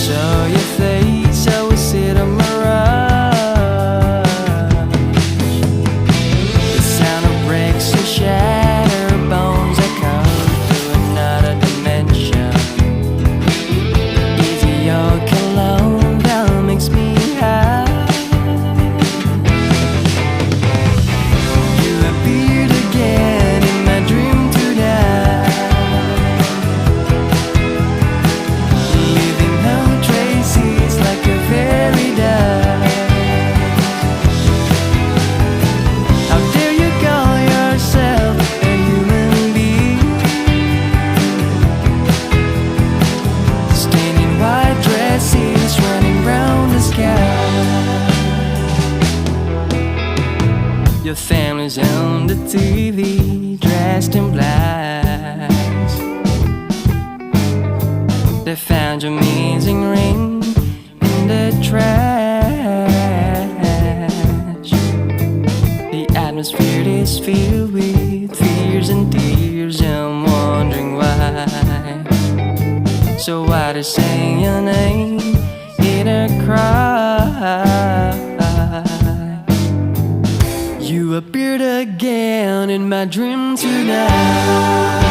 saw your face, I was sit on my right. The sound of bricks and shattered bones echoed through another dimension. Easy your cologne that makes me high. You appeared again in my dream tonight, leaving no traces like a fairy dust. How dare you call yourself a human being, staying in white dresses running round the sky. Your family's on the TV, dressed in black. They found your missing ring in the trash. The atmosphere is filled with fears and tears. I'm wondering why. So why they say your name in a cry? You appeared again in my dream tonight.